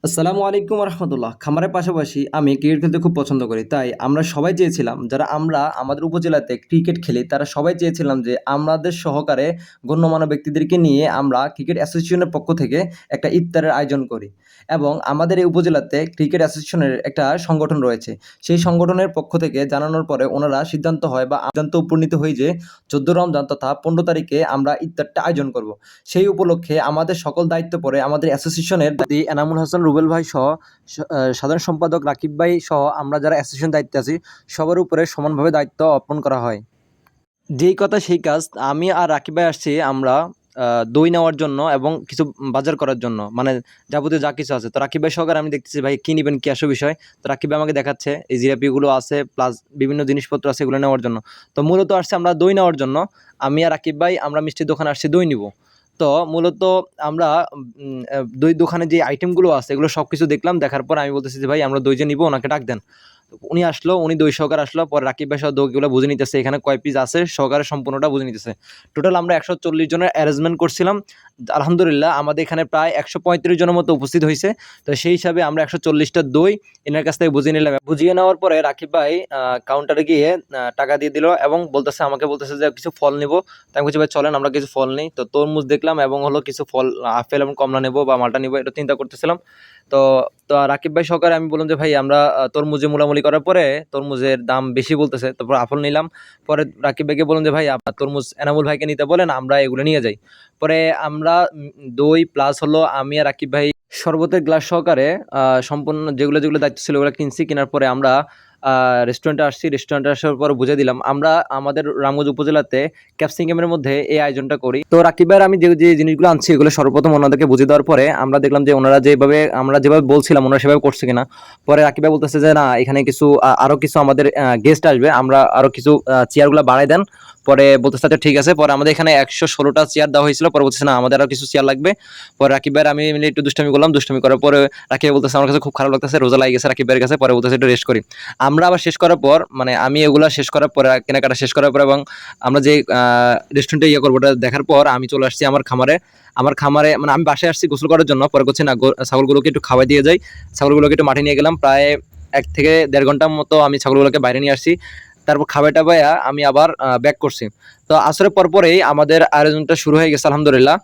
আসসালামু আলাইকুম রহমতুল্লাহ। খামারের পাশাপাশি আমি ক্রিকেট খেলতে খুব পছন্দ করি। তাই আমরা সবাই চেয়েছিলাম যারা আমরা আমাদের উপজেলাতে ক্রিকেট খেলি তারা সবাই চেয়েছিলাম যে আমাদের সহকারে গণ্যমান্য ব্যক্তিদেরকে নিয়ে আমরা ক্রিকেট অ্যাসোসিয়েশনের পক্ষ থেকে একটা ইফতারের আয়োজন করি এবং আমাদের এই উপজেলাতে ক্রিকেট অ্যাসোসিয়েশনের একটা সংগঠন রয়েছে। সেই সংগঠনের পক্ষ থেকে জানানোর পরে ওনারা সিদ্ধান্ত হয় বা সিদ্ধান্ত উপনীত হয় যে ১৪ রমজান তথা ১৫ তারিখে আমরা ইফতারটা আয়োজন করব। সেই উপলক্ষে আমাদের সকল দায়িত্ব পড়ে আমাদের অ্যাসোসিয়েশনের এনামুল হাসান রুবেল ভাই সহ সাধারণ সম্পাদক রাকিব ভাই সহ আমরা যারা অ্যাসোসিয়েশন দায়িত্বে আছি সবার উপরে সমানভাবে দায়িত্ব অর্পণ করা হয়। যেই কথা সেই কাজ। আমি আর রাকিব ভাই আসছি আমরা দই নেওয়ার জন্য এবং কিছু বাজার করার জন্য, মানে যাবতীয় যা কিছু আছে। তো রাকিব ভাই সহকারে আমি দেখতেছি ভাই কী নিবেন, কী আসল বিষয়। তো রাকিব ভাই আমাকে দেখাচ্ছে এই জিলাপিগুলো আছে প্লাস বিভিন্ন জিনিসপত্র আছে এগুলো নেওয়ার জন্য। তো মূলত আসছে আমরা দই নেওয়ার জন্য। আমি আর রাকিব ভাই আমরা মিষ্টির দোকানে আসছি দই নিব। তো মূলত আমরা দই দোকানে যে আইটেমগুলো আছে এগুলো সব কিছু দেখলাম। দেখার পর আমি বলতেছি যে ভাই আমরা দই যে নিব ওনাকে ডাক দেন। উনি আসলো, উনি দই সহকারে আসলো। পরে রাকিব ভাই সহ দইগুলো বুঝে নিতেছে এখানে কয় পিস আছে সহকারে সম্পূর্ণটা বুঝে নিতেছে। টোটাল আমরা ১৪০ জনের অ্যারেঞ্জমেন্ট করছিলাম। আলহামদুলিল্লাহ আমাদের এখানে প্রায় ১৩৫ জনের মতো উপস্থিত হয়েছে। তো সেই হিসাবে আমরা ১৪০টা দই এনার কাছ থেকে বুঝিয়ে নিলাম। বুঝিয়ে নেওয়ার পরে রাকিব ভাই কাউন্টারে গিয়ে টাকা দিয়ে দিল এবং আমাকে বলতেছে যে কিছু ফল নিব। তো আমি বলছি ভাই চলেন আমরা কিছু ফল নিই। তো তরমুজ দেখলাম এবং হলো কিছু ফল, আপেল এবং কমলা নেব বা মালটা নেব, এটা চিন্তা করতেছিলাম। তো তো রাকিব ভাই সহকারে আমি বললাম যে ভাই আমরা তরমুজে মোলামুলি করার পরে তরমুজের দাম বেশি বলতেছে। তারপর আপেল নিলাম। পরে রাকিব ভাইকে বললাম যে ভাই আপনার তরমুজ এনামুল ভাইকে নিতে বলেন, আমরা এগুলো নিয়ে যাই। পরে আমরা দই প্লাস হলো আমি আর রাকিব ভাই শরবতের গ্লাস সহকারে সম্পূর্ণ যেগুলো যেগুলো দায়িত্ব ছিল ওগুলো কিনছি। কেনার পরে আমরা রেস্টুরেন্টে আসছি। রেস্টুরেন্টে আসার পর বুঝে দিলাম আমরা আমাদের রামগঞ্জ উপজেলাতে ক্যাপসিকামের মধ্যে এই আয়োজনটা করি। তো রাকিব ভাইয়ের আমি যে যে জিনিসগুলো আনছি এগুলো সর্বপ্রথম ওনাদেরকে বুঝিয়ে দেওয়ার পরে আমরা দেখলাম যে ওনারা যেভাবে আমরা যেভাবে বলছিলাম ওনারা সেভাবে করছে কিনা। পরে রাকিব ভাই বলতেছে যে না এখানে কিছু আরো কিছু আমাদের গেস্ট আসবে, আমরা আরো কিছু চেয়ারগুলো বাড়াই দেন। পরে বলতেছে আচ্ছা ঠিক আছে। পরে আমাদের এখানে ১১৬টা চেয়ার দেওয়া হয়েছিল। পরে বলতেছে না আমাদের আরো কিছু চেয়ার লাগবে। পরে রাকিব ভাইয়ের আমি মিলে একটু দুষ্টামি করলাম। দুষ্টামি করার পরে রাকিব ভাই বলতেছে আমার কাছে খুব খারাপ লাগতেছে, রোজা লাগে গেছে রাকিব ভাইয়ের কাছে। পরে বলতেছে একটু রেস্ট করি। আমরা আবার শেষ করার পর, মানে আমি এগুলা শেষ করার পরে কেনাকাটা শেষ করার পর এবং আমরা যে রেস্টুরেন্টে করবো ওটা দেখার পর আমি চলে আসছি আমার খামারে। আমার খামারে মানে আমি বাসায় আসছি গোসল করার জন্য। পরে করছি না ছাগলগুলোকে একটু খাওয়াই দিয়ে যাই। ছাগলগুলোকে একটু মাঠে নিয়ে গেলাম। প্রায় ১ থেকে ১.৫ ঘন্টার মতো আমি ছাগলগুলোকে বাইরে নিয়ে আসছি। তারপর খাওয়াই টাওয়াইয়া আমি আবার ব্যাক করছি। তো আসরের পরপরেই আমাদের আয়োজনটা শুরু হয়ে গেছে আলহামদুলিল্লাহ।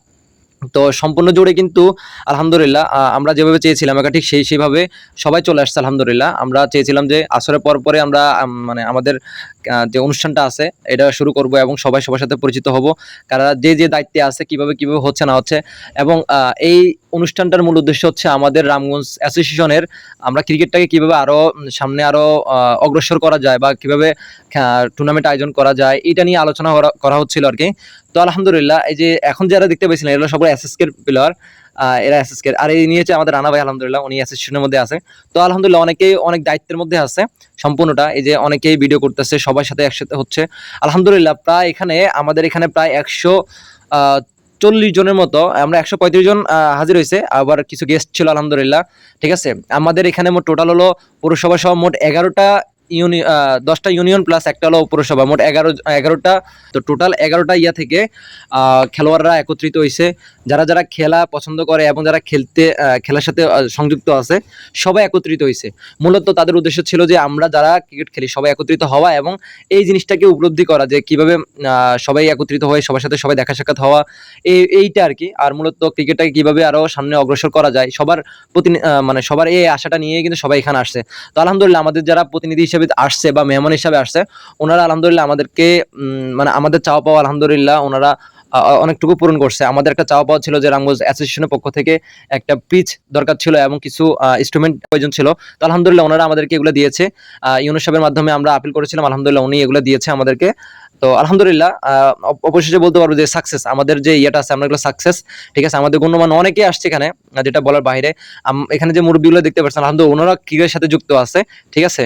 তো সম্পূর্ণ জুড়ে কিন্তু আলহামদুলিল্লাহ আমরা যেভাবে চেয়েছিলাম একটা ঠিক সেইভাবে সবাই চলে আসছে আলহামদুলিল্লাহ। আমরা চেয়েছিলাম যে আসরের পরে আমরা মানে আমাদের যে অনুষ্ঠানটা আছে এটা শুরু করব এবং সবাই সবার সাথে পরিচিত হব। কারা যে দায়িত্বে আছে কিভাবে হচ্ছে না হচ্ছে। এবং এই অনুষ্ঠানটার মূল উদ্দেশ্য হচ্ছে আমাদের রামগঞ্জ অ্যাসোসিয়েশনের আমরা ক্রিকেটটাকে কিভাবে আরো সামনে আরো অগ্রসর করা যায় বা কিভাবে টুর্নামেন্ট আয়োজন করা যায় এটা নিয়ে আলোচনা করা হচ্ছিল আর কি। তো আলহামদুলিল্লাহ এই যে এখন যারা দেখতে পাইছিলেন এগুলো সবাই এসএসকে প্লেয়ার। এরা এসএসকে আর এই নিয়েছে আমাদের রানা ভাই আলহামদুলিল্লাহ, উনি অ্যাসোসিয়েশনের মধ্যে আছে। তো আলহামদুলিল্লাহ অনেকেই অনেক দায়িত্বের মধ্যে আছে সম্পূর্ণটা। এই যে অনেকেই ভিডিও করতেছে সবার সাথে একসাথে হচ্ছে আলহামদুলিল্লাহ। প্রায় এখানে আমাদের এখানে প্রায় ১৪০ জনের মতো, আমরা ১৩৫ জন হাজির হয়েছে, আবার কিছু গেস্ট ছিল আলহামদুলিল্লাহ। ঠিক আছে, আমাদের এখানে মোট টোটাল হলো পৌরসভা সহ মোট ১১টা ১০টা ইউনিয়ন প্লাস একটা হলো পৌরসভা, মোট ১১টা। তো টোটাল ১১টা ইয়া থেকে খেলোয়াড়রা একত্রিত হয়েছে। যারা খেলা পছন্দ করে এবং যারা খেলার সাথে সংযুক্ত আছে সবাই একত্রিত হয়েছে। মূলত তাদের উদ্দেশ্য ছিল যে আমরা যারা ক্রিকেট খেলি সবাই একত্রিত হওয়া এবং এই জিনিসটাকে উপলব্ধি করা যে কিভাবে সবাই একত্রিত হয়ে সবার সাথে সবাই দেখা সাক্ষাৎ হওয়া, এইটা আর কি। আর মূলত ক্রিকেটটাকে কিভাবে আরো সামনে অগ্রসর করা যায় সবার প্রতি মানে সবার এই আশাটা নিয়ে কিন্তু সবাই এখানে আসছে। তো আলহামদুলিল্লাহ আমাদের যারা প্রতিনিধি হিসেবে আসছে বা মেহমান হিসাবে আসছে ওনারা আলহামদুলিল্লাহ আমাদেরকে মানে আমাদের চাওয়া পাওয়া আলহামদুলিল্লাহ ওনারা অনেকটুকু পূরণ করছে। আমাদের একটা চাওয়া পাওয়া ছিল যে রামগঞ্জ অ্যাসোসিয়েশনের পক্ষ থেকে একটা পিচ দরকার ছিল এবং কিছু ইনস্ট্রুমেন্ট প্রয়োজন ছিল। তো আলহামদুলিল্লাহ ওনারা আমাদেরকে এগুলো দিয়েছে। ইউনুস সাহেবের মাধ্যমে আমরা আপিল করেছিলাম, আলহামদুলিল্লাহ উনি এগুলো দিয়েছে আমাদেরকে। তো আলহামদুলিল্লাহ অবশেষে বলতে পারবো যে সাকসেস আমাদের যে ইয়েটা আছে আমরা এগুলো সাকসেস। ঠিক আছে, আমাদের গণ্যমান্য অনেকেই আসছে এখানে, যেটা বলার বাইরে। এখানে যে মুরব্বীগুলো দেখতে পাচ্ছেন আলহামদুলিল্লাহ ওনারা ক্রিকেটের সাথে যুক্ত আছে। ঠিক আছে,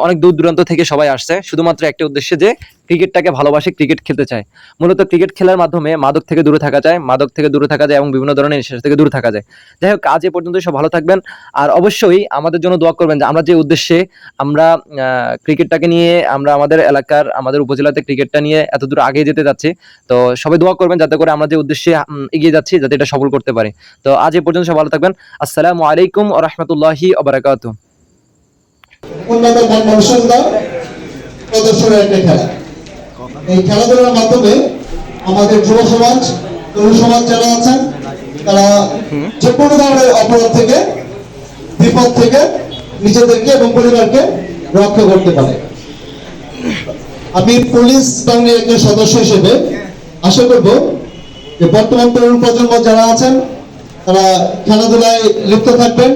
অনেক দূর দূরান্ত থেকে সবাই আসছে শুধুমাত্র একটা উদ্দেশ্যে যে ক্রিকেটটাকে ভালোবাসে, ক্রিকেট খেলতে চায়। মূলত ক্রিকেট খেলার মাধ্যমে মাদক থেকে দূরে থাকা যায়, এবং বিভিন্ন ধরনের নেশা থেকে দূরে থাকা যায়। যাই হোক, আজ এ পর্যন্ত, সব ভালো থাকবেন। আর অবশ্যই আমাদের জন্য দোয়া করবেন যে আমরা যে উদ্দেশ্যে আমরা ক্রিকেটটাকে নিয়ে, আমরা আমাদের এলাকার, আমাদের উপজেলাতে ক্রিকেটটা নিয়ে এতদূর আগে যেতে যাচ্ছি। তো সবাই দোয়া করবেন যাতে করে আমরা যে উদ্দেশ্যে এগিয়ে যাচ্ছি যাতে এটা সফল করতে পারি। তো আজ এ পর্যন্ত, সব ভালো থাকবেন। আসসালামু আলাইকুম ওয়া রাহমাতুল্লাহি ওয়া বারাকাতুহু। উন্নত মানসিকতা প্রদর্শনের একটা খেলা। এই খেলাধুলার মাধ্যমে আমাদের যুব সমাজ, তরুণ সমাজ যারা আছেন তারা যে কোনো ধরনের অপরাধ থেকে, বিপদ থেকে নিজেদেরকে এবং পরিবারকে রক্ষা করতে পারে। আমি পুলিশ বাহিনীর একজন সদস্য হিসেবে আশা করব যে বর্তমান তরুণ প্রজন্ম যারা আছেন তারা খেলাধুলায় লিপ্ত থাকবেন,